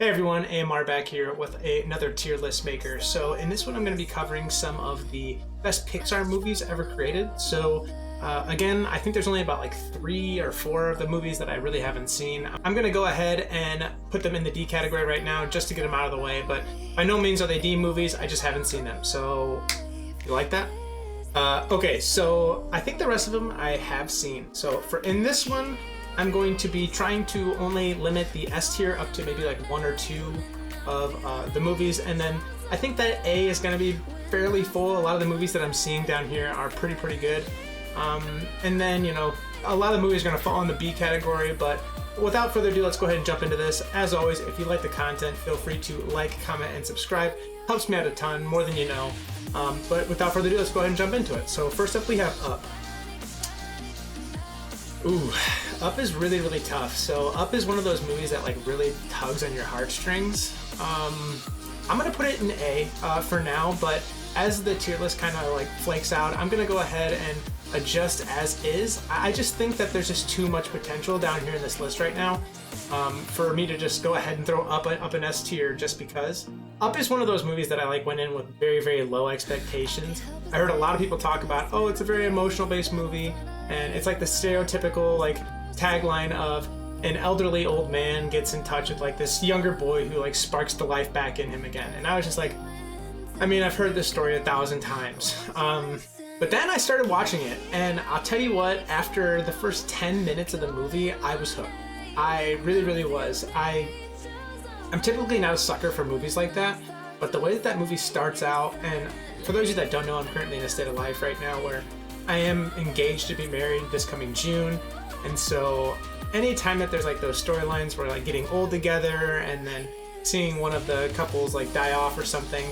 Hey everyone, AMR back here with another tier list maker. So in this one I'm going to be covering some of the best Pixar movies ever created. So again, I think there's only about like 3 or 4 of the movies that I really haven't seen. I'm going to go ahead and put them in the D category right now just to get them out of the way, but by no means are they D movies, I just haven't seen them. So you like that? Okay, so I think the rest of them I have seen. So in this one, I'm going to be trying to only limit the S tier up to maybe like 1 or 2 of the movies, and then I think that A is going to be fairly full. A lot of the movies that I'm seeing down here are pretty good, and then a lot of the movies are going to fall in the B category. But without further ado, let's go ahead and jump into this. As always, if you like the content, feel free to like, comment, and subscribe. Helps me out a ton, more than you know. But without further ado, let's go ahead and jump into it. So first up, we have Up. Ooh, Up is really tough. So Up is one of those movies that like really tugs on your heartstrings. I'm gonna put it in A for now, but as the tier list kind of like flakes out, I'm gonna go ahead and adjust as is. I just think that there's just too much potential down here in this list right now for me to just go ahead and throw Up an S tier just because. Up is one of those movies that I like went in with very low expectations. I heard a lot of people talk about, oh, it's a very emotional based movie, and it's like the stereotypical like tagline of an elderly old man gets in touch with like this younger boy who like sparks the life back in him again. And I was just like, I mean, I've heard this story 1,000 times. But then I started watching it, and I'll tell you what, after the first 10 minutes of the movie, I was hooked. I really was. I'm typically not a sucker for movies like that, but the way that movie starts out, and for those of you that don't know, I'm currently in a state of life right now where I am engaged to be married this coming June, and so anytime that there's like those storylines where like getting old together and then seeing one of the couples like die off or something,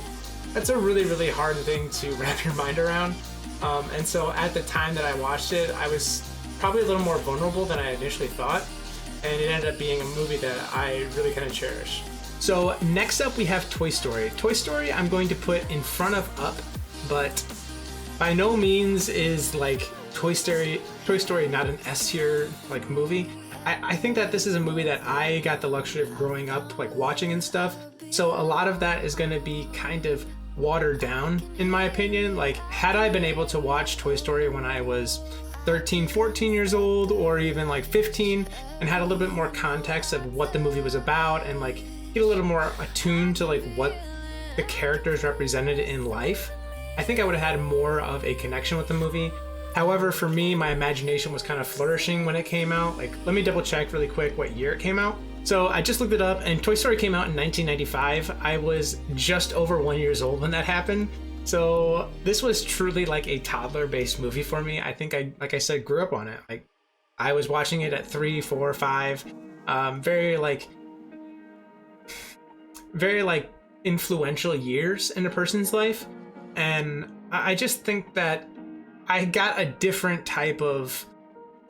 that's a really hard thing to wrap your mind around. And so at the time that I watched it, I was probably a little more vulnerable than I initially thought, and it ended up being a movie that I really kind of cherish. So next up we have Toy Story. Toy Story I'm going to put in front of Up, but by no means is like Toy Story not an S tier like movie. I think that this is a movie that I got the luxury of growing up like watching and stuff. So a lot of that is going to be kind of watered down in my opinion. Like had I been able to watch Toy Story when I was 13, 14 years old, or even like 15, and had a little bit more context of what the movie was about and like get a little more attuned to like what the characters represented in life, I think I would have had more of a connection with the movie. However, for me, my imagination was kind of flourishing when it came out. Like, let me double check really quick what year it came out. So I just looked it up, and Toy Story came out in 1995. I was just over 1 year old when that happened. So this was truly like a toddler-based movie for me. I think like I said, grew up on it. Like I was watching it at 3, 4, 5. Very influential years in a person's life. And I just think that I got a different type of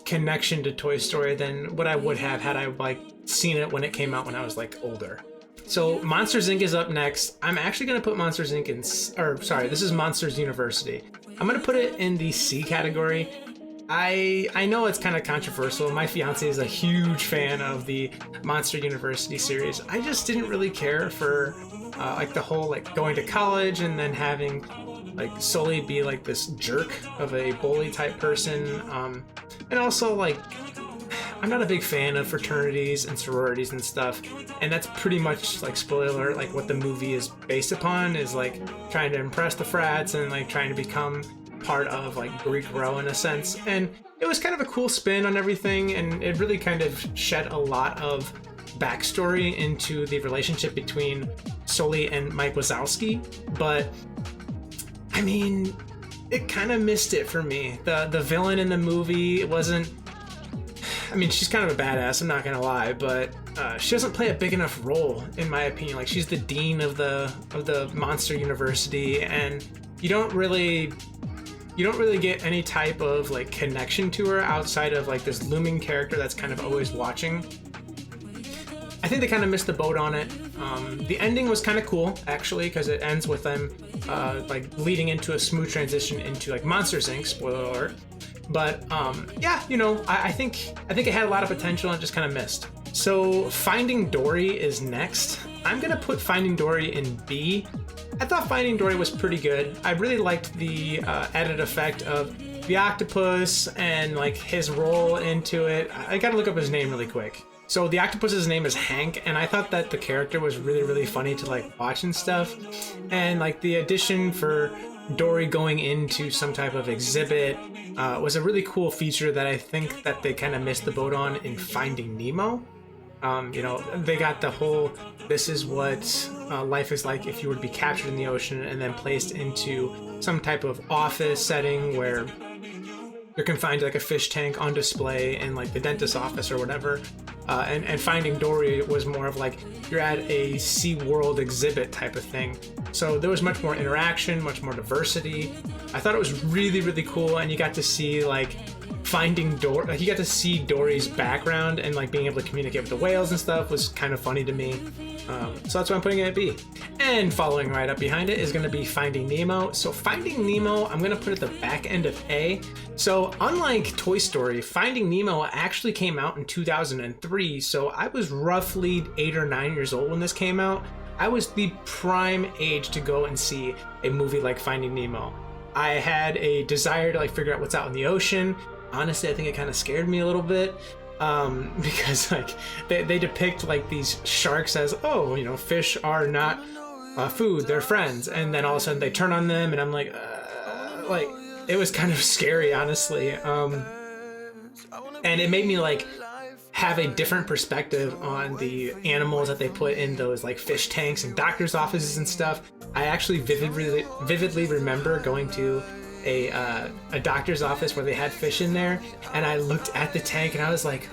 connection to Toy Story than what I would have had I like seen it when it came out when I was like older. So Monsters Inc. is up next. I'm actually going to put Monsters Inc. This is Monsters University. I'm going to put it in the C category. I know it's kind of controversial. My fiance is a huge fan of the Monster University series. I just didn't really care for like the whole like going to college and then having like Sully be like this jerk of a bully type person, and also like I'm not a big fan of fraternities and sororities and stuff, and that's pretty much like spoiler alert, like what the movie is based upon is like trying to impress the frats and like trying to become part of like Greek row in a sense. And it was kind of a cool spin on everything, and it really kind of shed a lot of backstory into the relationship between Sully and Mike Wazowski. But I mean, it kind of missed it for me. The villain in the movie wasn't, I mean, she's kind of a badass, I'm not gonna lie, but she doesn't play a big enough role in my opinion. Like she's the dean of the Monster University, and you don't really get any type of like connection to her outside of like this looming character that's kind of always watching. I think they kind of missed the boat on it. The ending was kind of cool actually, because it ends with them like leading into a smooth transition into like Monsters Inc. Spoiler alert. But yeah, I think it had a lot of potential and just kind of missed. So Finding Dory is next. I'm gonna put Finding Dory in B. I thought Finding Dory was pretty good. I really liked the added effect of the octopus and like his role into it. I gotta look up his name really quick. So the octopus's name is Hank, and I thought that the character was really, really funny to like watch and stuff. And like the addition for Dory going into some type of exhibit was a really cool feature that I think that they kind of missed the boat on in Finding Nemo. You know, they got the whole, this is what life is like if you were to be captured in the ocean and then placed into some type of office setting where you're confined to like a fish tank on display in like the dentist's office or whatever. And Finding Dory was more of like you're at a SeaWorld exhibit type of thing. So there was much more interaction, much more diversity. I thought it was really, really cool, and you got to see like Finding Dory. Like you got to see Dory's background, and like being able to communicate with the whales and stuff was kind of funny to me. So that's why I'm putting it at B. And following right up behind it is going to be Finding Nemo. So Finding Nemo, I'm going to put at the back end of A. So unlike Toy Story, Finding Nemo actually came out in 2003. So I was roughly 8 or 9 years old when this came out. I was the prime age to go and see a movie like Finding Nemo. I had a desire to like figure out what's out in the ocean. Honestly, I think it kind of scared me a little bit. Because like they depict like these sharks as, oh, you know, fish are not food, they're friends, and then all of a sudden they turn on them, and I'm like it was kind of scary, honestly. And it made me like have a different perspective on the animals that they put in those like fish tanks and doctors' offices and stuff. I actually vividly remember going to a doctor's office where they had fish in there, and I looked at the tank and I was like,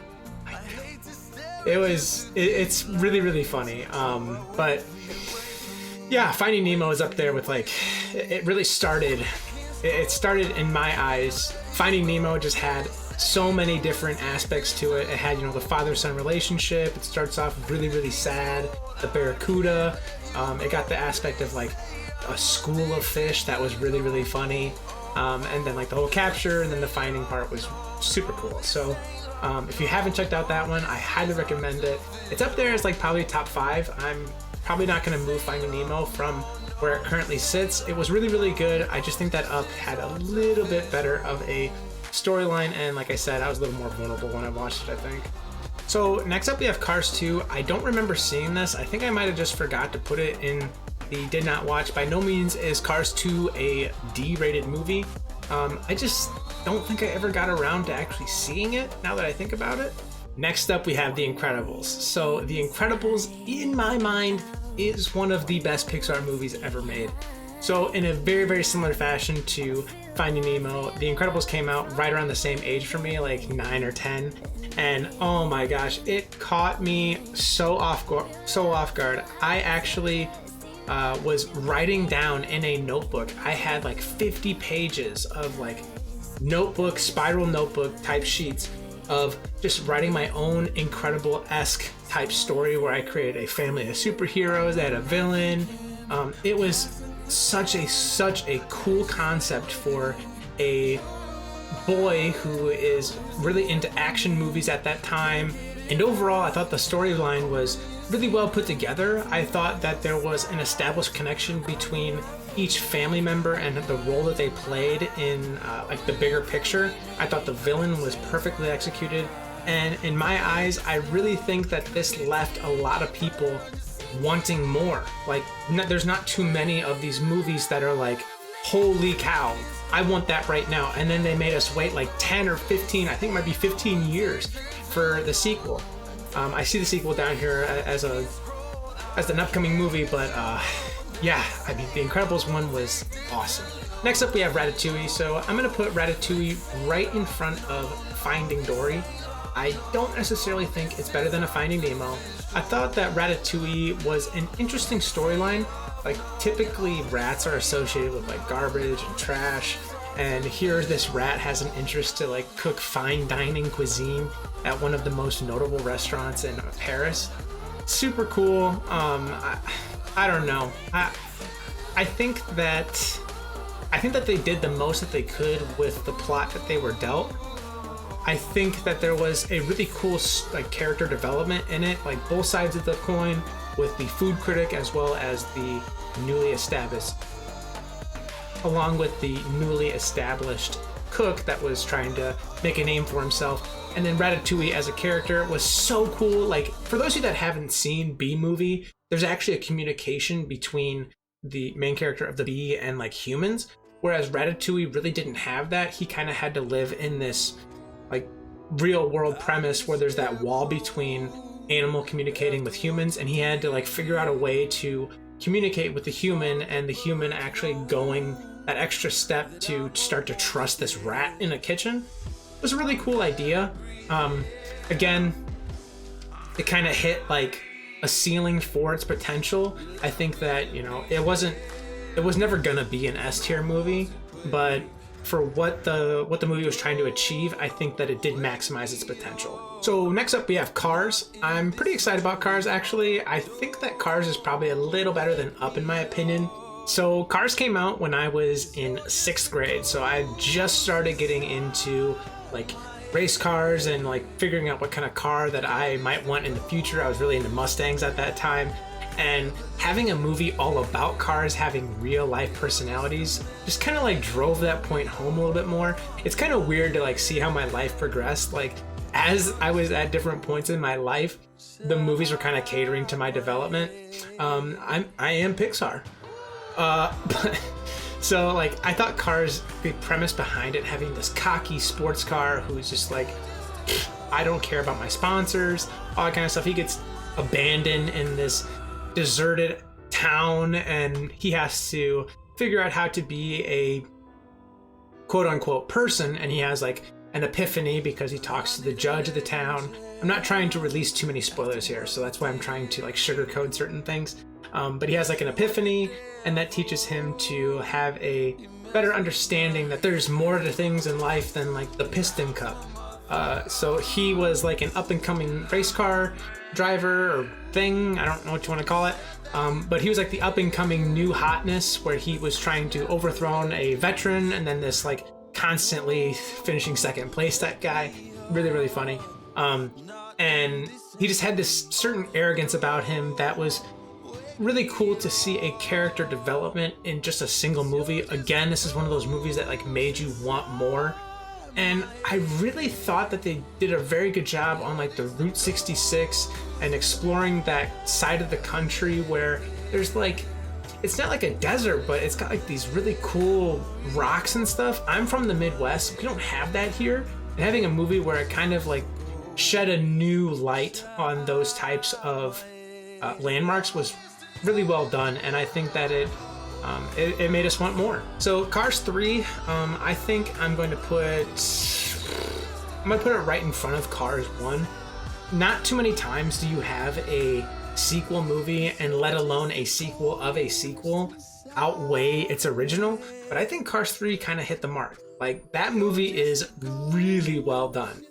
it's really, really funny. But yeah, Finding Nemo is up there with like, it really started, it started in my eyes. Finding Nemo just had so many different aspects to it. It had, you know, the father-son relationship. It starts off really, really sad. The barracuda. It got the aspect of like a school of fish that was really, really funny. And then like the whole capture and then the finding part was super cool. So if you haven't checked out that one, I highly recommend it. It's up there as like probably top 5. I'm probably not going to move Finding Nemo from where it currently sits. It was really, really good. I just think that Up had a little bit better of a storyline, and like I said, I was a little more vulnerable when I watched it, I think. So next up we have Cars 2. I don't remember seeing this. I think I might have just forgot to put it in the did not watch. By no means is Cars 2 a D-rated movie. I just don't think I ever got around to actually seeing it, now that I think about it. Next up we have The Incredibles. So The Incredibles, in my mind, is one of the best Pixar movies ever made. So in a very, very similar fashion to Finding Nemo, The Incredibles came out right around the same age for me, like 9 or 10. And oh my gosh, it caught me so off guard. I actually was writing down in a notebook. I had like 50 pages of like notebook, spiral notebook type sheets of just writing my own Incredible-esque type story where I created a family of superheroes, they had a villain. It was such a cool concept for a boy who is really into action movies at that time. And overall, I thought the storyline was really well put together. I thought that there was an established connection between each family member and the role that they played in like the bigger picture. I thought the villain was perfectly executed. And in my eyes, I really think that this left a lot of people wanting more. Like, there's not too many of these movies that are like, holy cow, I want that right now. And then they made us wait like 10 or 15, I think it might be 15 years for the sequel. I see the sequel down here as an upcoming movie, but yeah, I mean, The Incredibles 1 was awesome. Next up, we have Ratatouille. So I'm gonna put Ratatouille right in front of Finding Dory. I don't necessarily think it's better than a Finding Nemo. I thought that Ratatouille was an interesting storyline. Like, typically rats are associated with like garbage and trash, and here this rat has an interest to like cook fine dining cuisine at one of the most notable restaurants in Paris. Super cool. I don't know. I think that they did the most that they could with the plot that they were dealt. I think that there was a really cool like character development in it, like both sides of the coin. with the food critic as well as the newly established, along with the newly established cook that was trying to make a name for himself. And then Ratatouille as a character was so cool. Like, for those of you that haven't seen Bee Movie, there's actually a communication between the main character of the bee and like humans, whereas Ratatouille really didn't have that. He kind of had to live in this like real world premise where there's that wall between animal communicating with humans, and he had to like figure out a way to communicate with the human, and the human actually going that extra step to start to trust this rat in a kitchen. It was a really cool idea. Again, it kind of hit like a ceiling for its potential. I think that, you know, it was never gonna be an S tier movie, but for what the movie was trying to achieve, I think that it did maximize its potential. So next up we have Cars. I'm pretty excited about Cars, actually. I think that Cars is probably a little better than Up in my opinion. So Cars came out when I was in 6th grade, so I just started getting into like race cars and like figuring out what kind of car that I might want in the future. I was really into Mustangs at that time, and having a movie all about cars having real life personalities just kind of like drove that point home a little bit more. It's kind of weird to like see how my life progressed. Like, as I was at different points in my life, the movies were kind of catering to my development. I am Pixar. But so like I thought Cars, the premise behind it, having this cocky sports car who's just like, I don't care about my sponsors, all that kind of stuff. He gets abandoned in this deserted town, and he has to figure out how to be a quote unquote person, and he has like an epiphany because he talks to the judge of the town. I'm not trying to release too many spoilers here, so that's why I'm trying to like sugarcoat certain things. But he has like an epiphany, and that teaches him to have a better understanding that there's more to things in life than like the Piston Cup. So he was like an up and coming race car driver or thing, I don't know what you want to call it. But he was like the up and coming new hotness, where he was trying to overthrow a veteran, and then this like constantly finishing second place, that guy. Really, really funny. And he just had this certain arrogance about him that was really cool to see a character development in just a single movie. Again, this is one of those movies that like made you want more. And I really thought that they did a very good job on like the Route 66 and exploring that side of the country where there's like, it's not like a desert, but it's got like these really cool rocks and stuff. I'm from the Midwest. We don't have that here. And having a movie where it kind of like shed a new light on those types of landmarks was really well done, and I think that it made us want more. So Cars 3, I think I'm going to put it right in front of Cars 1. Not too many times do you have a sequel movie, and let alone a sequel of a sequel, outweigh its original, but I think Cars 3 kind of hit the mark. Like, that movie is really well done.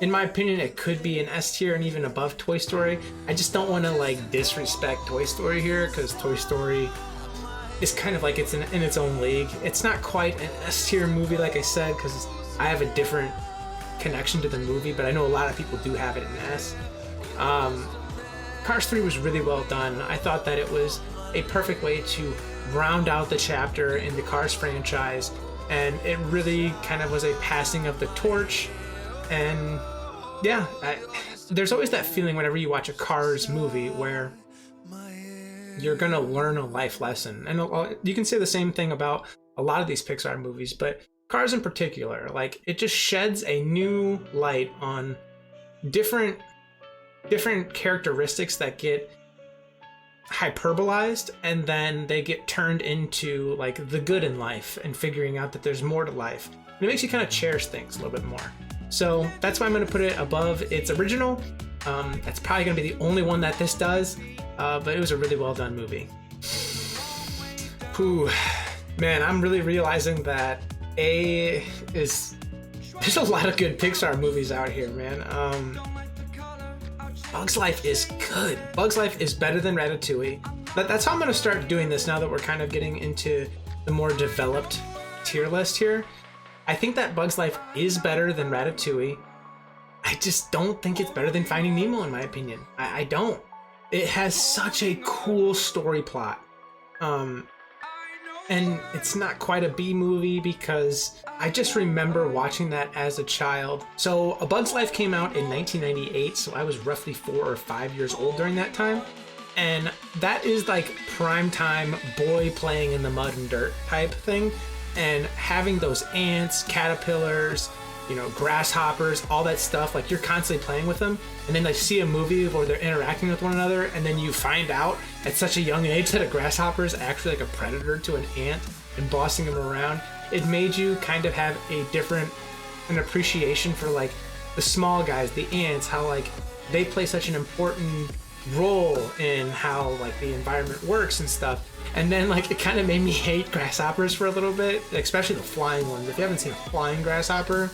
In my opinion, it could be an S tier and even above Toy Story. I just don't want to like disrespect Toy Story here, because Toy Story is kind of like it's in its own league. It's not quite an S tier movie, like I said, because I have a different connection to the movie, but I know a lot of people do have it in S. Cars 3 was really well done. I thought that it was a perfect way to round out the chapter in the Cars franchise, and it really kind of was a passing of the torch. And yeah, there's always that feeling whenever you watch a Cars movie where you're gonna learn a life lesson. And you can say the same thing about a lot of these Pixar movies, but Cars in particular, like, it just sheds a new light on different characteristics that get hyperbolized, and then they get turned into like the good in life and figuring out that there's more to life. And it makes you kind of cherish things a little bit more. So that's why I'm going to put it above its original. That's probably going to be the only one that this does, but it was a really well done movie. Whew. Man, I'm really realizing that there's a lot of good Pixar movies out here, man. Bug's Life is good. Bug's Life is better than Ratatouille. That's how I'm going to start doing this now that we're kind of getting into the more developed tier list here. I think that Bug's Life is better than Ratatouille. I just don't think it's better than Finding Nemo, in my opinion. I don't. It has such a cool story plot. And it's not quite a B movie because I just remember watching that as a child. So A Bug's Life came out in 1998, so I was roughly 4 or 5 years old during that time. And that is like prime time boy playing in the mud and dirt type thing. And having those ants, caterpillars, you know, grasshoppers, all that stuff, like you're constantly playing with them. And then I see a movie where they're interacting with one another, and then you find out at such a young age that a grasshopper is actually like a predator to an ant and bossing them around. It made you kind of have an appreciation for like the small guys, the ants, how like they play such an important role in how like the environment works and stuff. And then like it kind of made me hate grasshoppers for a little bit, especially the flying ones. If you haven't seen a flying grasshopper,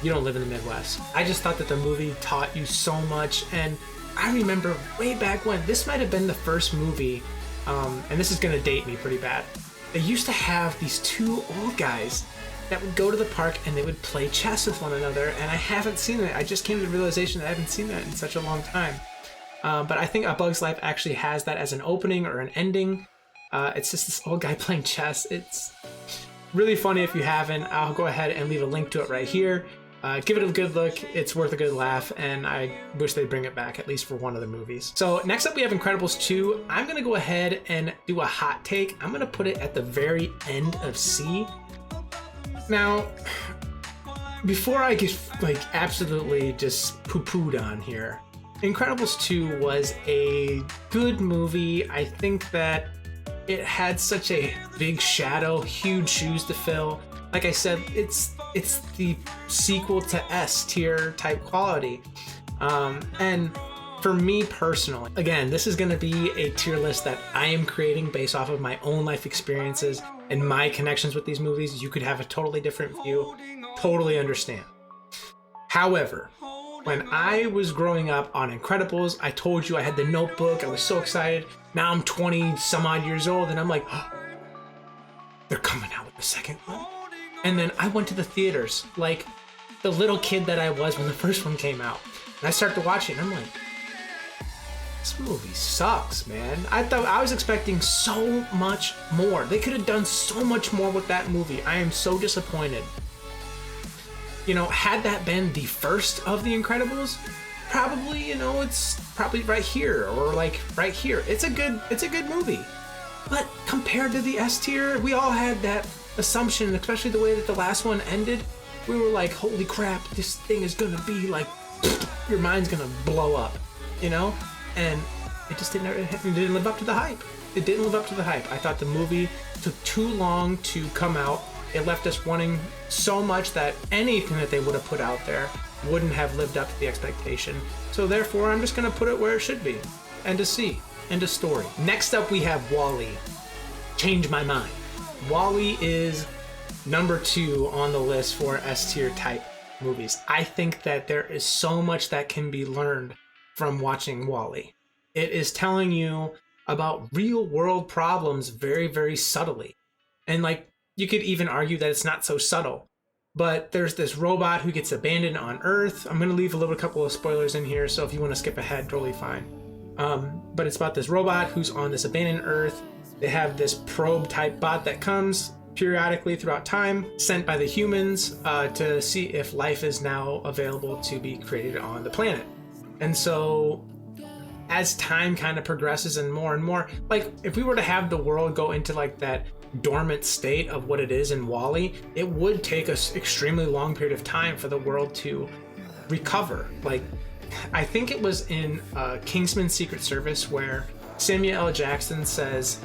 you don't live in the Midwest. I just thought that the movie taught you so much. And I remember way back when, this might have been the first movie, and this is gonna date me pretty bad. They used to have these two old guys that would go to the park and they would play chess with one another, and I haven't seen it. I just came to the realization that I haven't seen that in such a long time. But I think A Bug's Life actually has that as an opening or an ending. It's just this old guy playing chess. It's really funny. If you haven't, I'll go ahead and leave a link to it right here. Give it a good look. It's worth a good laugh, and I wish they'd bring it back at least for one of the movies. So next up we have Incredibles 2. I'm going to go ahead and do a hot take. I'm going to put it at the very end of C. Now, before I get like absolutely just poo-pooed on here, Incredibles 2 was a good movie. I think that it had such a big shadow, huge shoes to fill. Like I said, it's the sequel to S tier type quality. And for me personally, again, this is going to be a tier list that I am creating based off of my own life experiences and my connections with these movies. You could have a totally different view, totally understand. However, when I was growing up on Incredibles, I told you I had the Notebook. I was so excited. Now I'm 20 some odd years old, and I'm like, oh, they're coming out with the second one. And then I went to the theaters like the little kid that I was when the first one came out. And I started to watch it, and I'm like, this movie sucks, man. I was expecting so much more. They could have done so much more with that movie. I am so disappointed. You know, had that been the first of the Incredibles, probably, you know, it's probably right here or like right here. It's a good movie. But compared to the S tier, we all had that assumption, especially the way that the last one ended. We were like, holy crap, this thing is gonna be like, your mind's gonna blow up, you know? And it just didn't live up to the hype. It didn't live up to the hype. I thought the movie took too long to come out. It left us wanting so much that anything that they would have put out there wouldn't have lived up to the expectation. So therefore, I'm just gonna put it where it should be. End of C. End of story. Next up, we have WALL-E. Change my mind. WALL-E is number 2 on the list for S tier type movies. I think that there is so much that can be learned from watching WALL-E. It is telling you about real world problems very, very subtly. And like, you could even argue that it's not so subtle. But there's this robot who gets abandoned on Earth. I'm going to leave a couple of spoilers in here, so if you want to skip ahead, totally fine. But it's about this robot who's on this abandoned Earth. They have this probe type bot that comes periodically throughout time, sent by the humans to see if life is now available to be created on the planet. And so as time kind of progresses and more, like if we were to have the world go into like that dormant state of what it is in WALL-E, it would take us extremely long period of time for the world to recover. Like, I think it was in Kingsman Secret Service where Samuel L. Jackson says,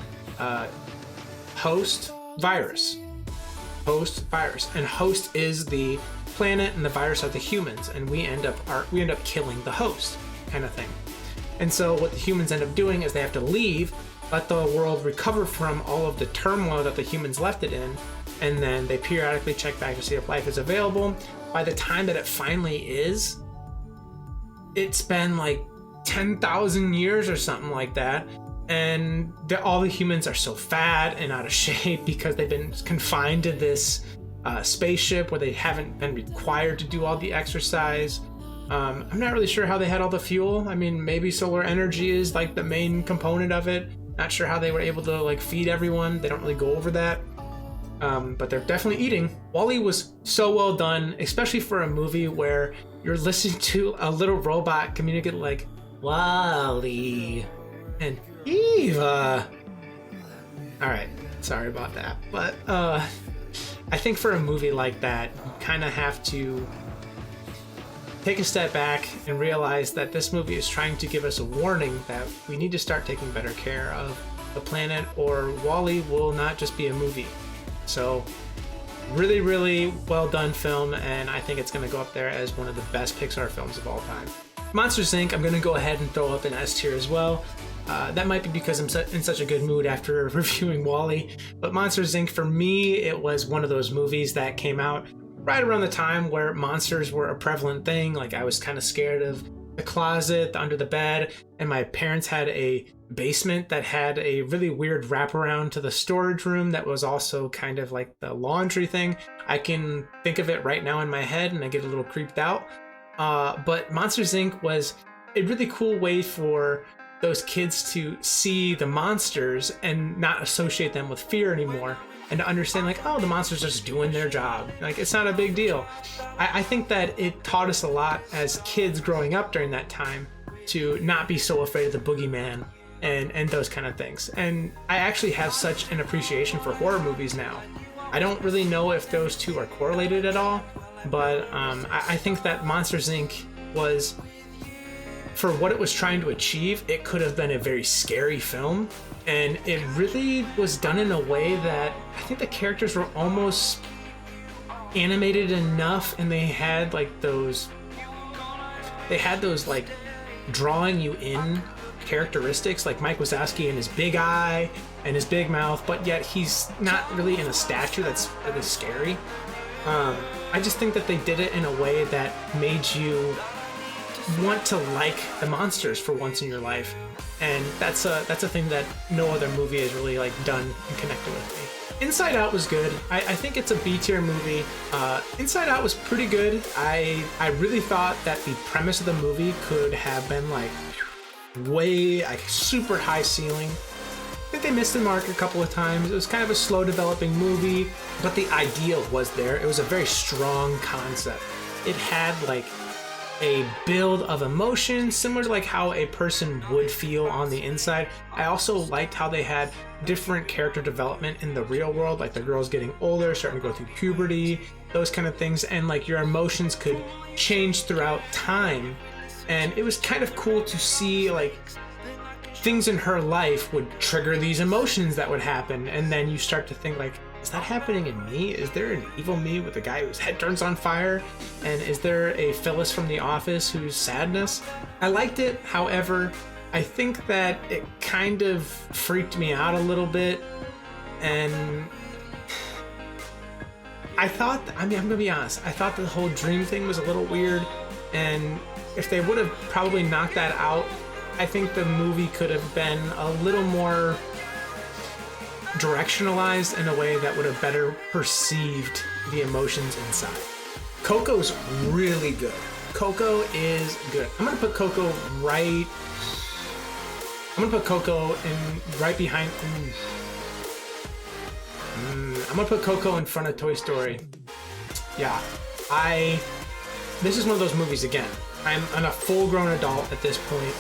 host virus, and host is the planet and the virus are the humans, and we end up killing the host, kind of thing. And so what the humans end up doing is they have to leave, let the world recover from all of the turmoil that the humans left it in, and then they periodically check back to see if life is available. By the time that it finally is, it's been like 10,000 years or something like that, and all the humans are so fat and out of shape because they've been confined to this spaceship where they haven't been required to do all the exercise. I'm not really sure how they had all the fuel. I mean, maybe solar energy is like the main component of it. Not sure how they were able to like feed everyone. They don't really go over that. But they're definitely eating. WALL-E was so well done, especially for a movie where you're listening to a little robot communicate like WALL-E and Eva. All right, sorry about that. But I think for a movie like that, you kind of have to take a step back and realize that this movie is trying to give us a warning that we need to start taking better care of the planet, or WALL-E will not just be a movie. So really, really well done film, and I think it's going to go up there as one of the best Pixar films of all time. Monsters Inc. I'm going to go ahead and throw up an S tier as well. That might be because I'm in such a good mood after reviewing WALL-E, but Monsters Inc. for me, it was one of those movies that came out right around the time where monsters were a prevalent thing. Like, I was kind of scared of the closet, the under the bed, and my parents had a basement that had a really weird wraparound to the storage room that was also kind of like the laundry thing. I can think of it right now in my head and I get a little creeped out. But Monsters Inc. was a really cool way for those kids to see the monsters and not associate them with fear anymore, and to understand like, oh, the monsters are just doing their job. Like, it's not a big deal. I think that it taught us a lot as kids growing up during that time to not be so afraid of the boogeyman and those kind of things. And I actually have such an appreciation for horror movies now. I don't really know if those two are correlated at all, but I think that Monsters Inc. was, for what it was trying to achieve, it could have been a very scary film. And it really was done in a way that I think the characters were almost animated enough, and they had those like drawing you in characteristics, like Mike Wazowski and his big eye and his big mouth, but yet he's not really in a stature that's really scary. I just think that they did it in a way that made you want to like the monsters for once in your life, and that's a thing that no other movie has really like done and connected with me. Inside Out was good. I think it's a B tier movie. Inside Out was pretty good. I really thought that the premise of the movie could have been like way like super high ceiling. I think they missed the mark a couple of times. It was kind of a slow developing movie, but the idea was there. It was a very strong concept. It had like a build of emotion similar to like how a person would feel on the inside. I also liked how they had different character development in the real world, like the girls getting older, starting to go through puberty, those kind of things, and like your emotions could change throughout time. And it was kind of cool to see like things in her life would trigger these emotions that would happen, and then you start to think like, is that happening in me? Is there an evil me with a guy whose head turns on fire? And is there a Phyllis from The Office whose sadness? I liked it. However, I think that it kind of freaked me out a little bit. And I thought, I'm gonna be honest, I thought the whole dream thing was a little weird. And if they would have probably knocked that out, I think the movie could have been a little more directionalized in a way that would have better perceived the emotions inside. Coco's really good. Coco is good. I'm gonna put Coco right behind. I'm gonna put Coco in front of Toy Story. Yeah, this is one of those movies again. I'm a full-grown adult at this point.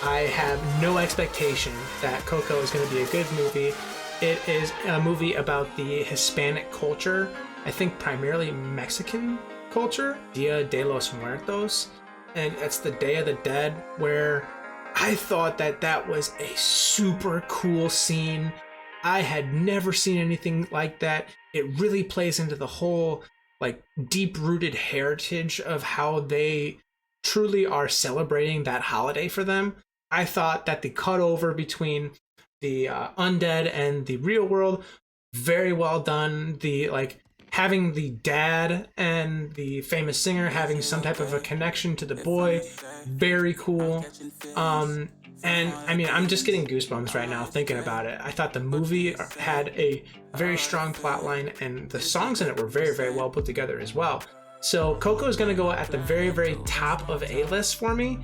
I have no expectation that Coco is going to be a good movie. It is a movie about the Hispanic culture, I think primarily Mexican culture, Dia de los Muertos, and it's the Day of the Dead, where I thought that was a super cool scene. I had never seen anything like that. It really plays into the whole like deep-rooted heritage of how they truly are celebrating that holiday for them. I thought that the cutover between the undead and the real world, very well done. The like having the dad and the famous singer having some type of a connection to the boy, very cool. And I mean, I'm just getting goosebumps right now thinking about it. I thought the movie had a very strong plot line, and the songs in it were very, very well put together as well. So Coco is gonna go at the very, very top of A list for me.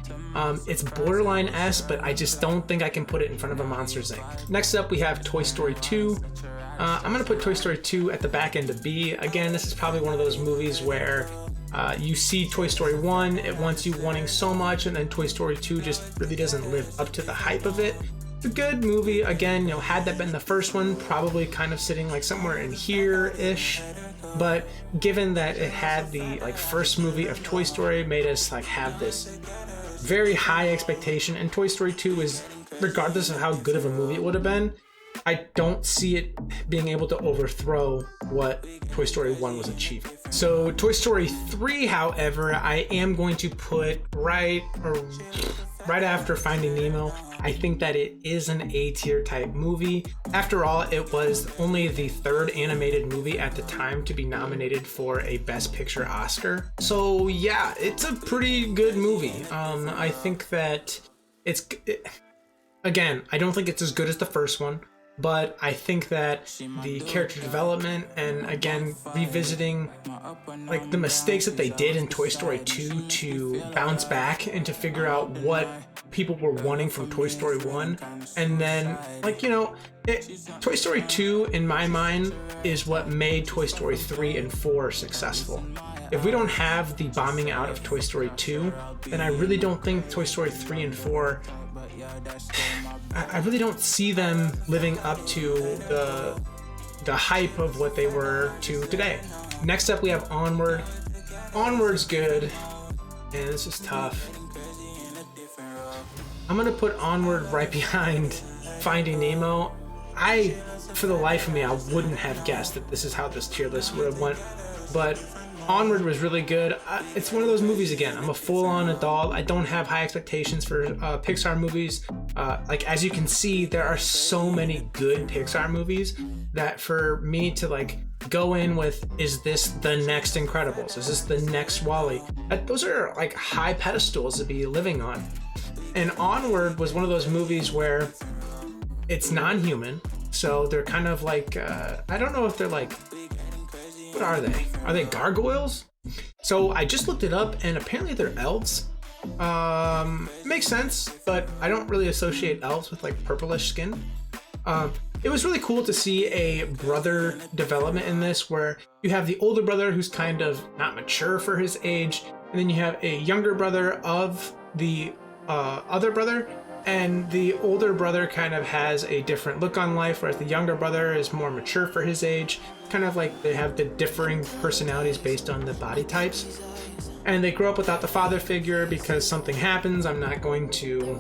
It's borderline S, but I just don't think I can put it in front of a Monsters Inc. Next up, we have Toy Story 2. I'm gonna put Toy Story 2 at the back end of B. Again, this is probably one of those movies where you see Toy Story 1, it wants you wanting so much, and then Toy Story 2 just really doesn't live up to the hype of it. It's a good movie. Again, had that been the first one, probably kind of sitting like somewhere in here-ish. But given that it had the first movie of Toy Story, made us have this very high expectation, and Toy Story 2 is, regardless of how good of a movie it would have been, I don't see it being able to overthrow what Toy Story 1 was achieving. So Toy Story 3, however, I am going to put right after Finding Nemo. I think that it is an A-tier type movie. After all, it was only the third animated movie at the time to be nominated for a Best Picture Oscar. So yeah, it's a pretty good movie. I think that again, I don't think it's as good as the first one, but I think that the character development and, again, revisiting the mistakes that they did in Toy Story 2 to bounce back and to figure out what people were wanting from Toy Story 1, and then Toy Story 2 in my mind is what made Toy Story 3 and 4 successful. If we don't have the bombing out of Toy Story 2, then I really don't think Toy Story 3 and 4, I really don't see them living up to the hype of what they were to today. Next up, we have Onward. Onward's good, and this is tough. I'm gonna put Onward right behind Finding Nemo. For the life of me, I wouldn't have guessed that this is how this tier list would have went, but Onward was really good. It's one of those movies, again, I'm a full-on adult. I don't have high expectations for Pixar movies. As you can see, there are so many good Pixar movies that for me to go in with, is this the next Incredibles? Is this the next WALL-E? Those are high pedestals to be living on. And Onward was one of those movies where it's non-human. So they're kind of I don't know if they're what are they? Are they gargoyles? So I just looked it up, and apparently they're elves. Makes sense, but I don't really associate elves with purplish skin. It was really cool to see a brother development in this, where you have the older brother who's kind of not mature for his age, and then you have a younger brother of the other brother, and the older brother kind of has a different look on life, whereas the younger brother is more mature for his age. Kind of they have the differing personalities based on the body types. And they grow up without the father figure because something happens. I'm not going to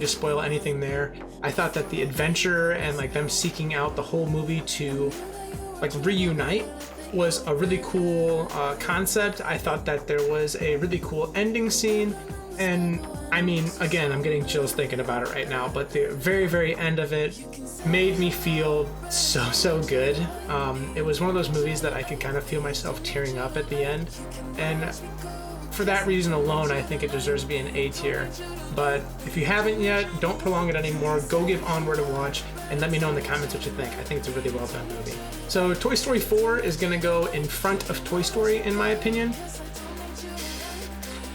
spoil anything there. I thought that the adventure and them seeking out the whole movie to reunite was a really cool concept. I thought that there was a really cool ending scene. And I mean, again, I'm getting chills thinking about it right now, but the very, very end of it made me feel so good. It was one of those movies that I could kind of feel myself tearing up at the end. And for that reason alone, I think it deserves to be an A tier. But if you haven't yet, don't prolong it anymore. Go give Onward a watch and let me know in the comments what you think. I think it's a really well done movie. So Toy Story 4 is going to go in front of Toy Story, in my opinion.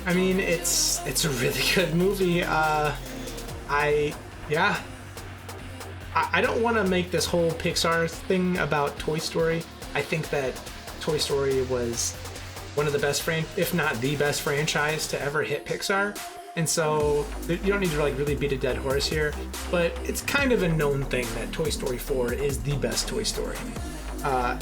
I mean, it's a really good movie. I don't want to make this whole Pixar thing about Toy Story. I think that Toy Story was one of the best, if not the best franchise to ever hit Pixar. And so you don't need to really beat a dead horse here, but it's kind of a known thing that Toy Story 4 is the best Toy Story.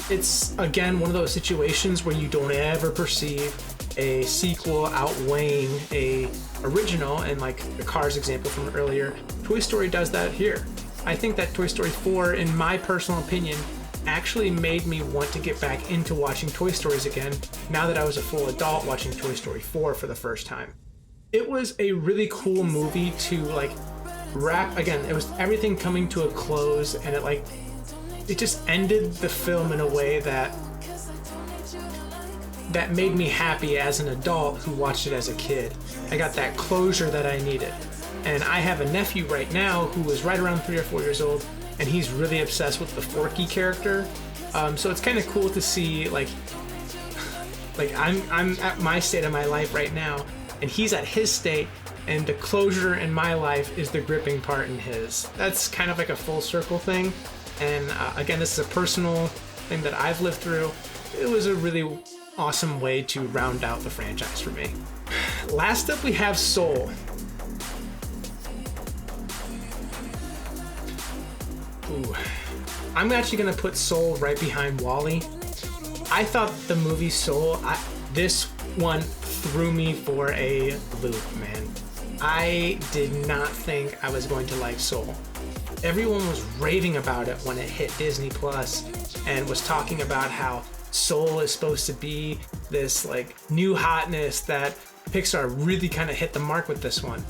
It's, again, one of those situations where you don't ever perceive a sequel outweighing a original, and the Cars example from earlier, Toy Story does that here. I think that Toy Story 4, in my personal opinion, actually made me want to get back into watching Toy Stories again now that I was a full adult watching Toy Story 4 for the first time. It was a really cool movie to wrap, again, it was everything coming to a close, and it just ended the film in a way that made me happy as an adult who watched it as a kid. I got that closure that I needed. And I have a nephew right now who is right around 3 or 4 years old, and he's really obsessed with the Forky character. So it's kind of cool to see Like I'm at my state of my life right now, and he's at his state, and the closure in my life is the gripping part in his. That's kind of like a full circle thing. And again, this is a personal thing that I've lived through. It was a really awesome way to round out the franchise for me. Last up, we have Soul. Ooh. I'm actually gonna put Soul right behind WALL-E. I thought the movie Soul, this one threw me for a loop, man. I did not think I was going to like Soul. Everyone was raving about it when it hit Disney Plus and was talking about how Soul is supposed to be this like new hotness that Pixar really kind of hit the mark with this one.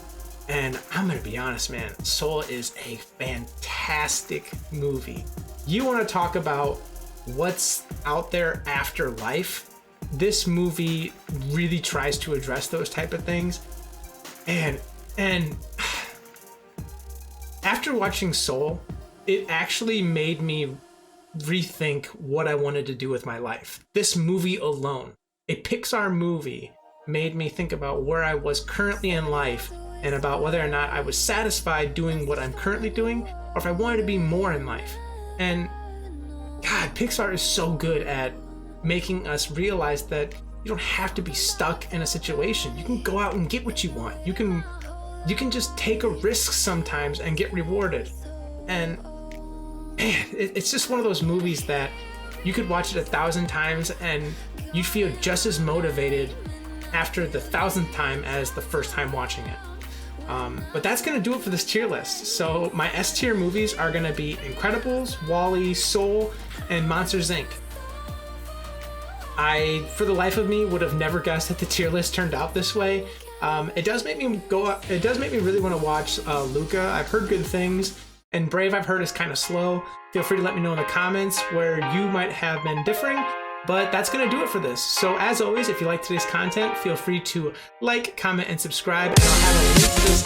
And I'm gonna be honest, man, Soul is a fantastic movie. You wanna talk about what's out there after life? This movie really tries to address those type of things. And after watching Soul, it actually made me rethink what I wanted to do with my life. This movie alone, a Pixar movie, made me think about where I was currently in life and about whether or not I was satisfied doing what I'm currently doing or if I wanted to be more in life. And God, Pixar is so good at making us realize that you don't have to be stuck in a situation. You can go out and get what you want. You can just take a risk sometimes and get rewarded. And man, it's just one of those movies that you could watch it 1,000 times and you'd feel just as motivated after the 1,000th time as the first time watching it. But that's gonna do it for this tier list. So my S tier movies are gonna be Incredibles, WALL-E, Soul, and Monsters Inc. I, for the life of me, would have never guessed that the tier list turned out this way. It does make me really want to watch Luca. I've heard good things, and Brave I've heard is kind of slow. Feel free to let me know in the comments where you might have been differing. But that's going to do it for this. So as always, if you like today's content, feel free to like, comment, and subscribe. And I'll have a link to this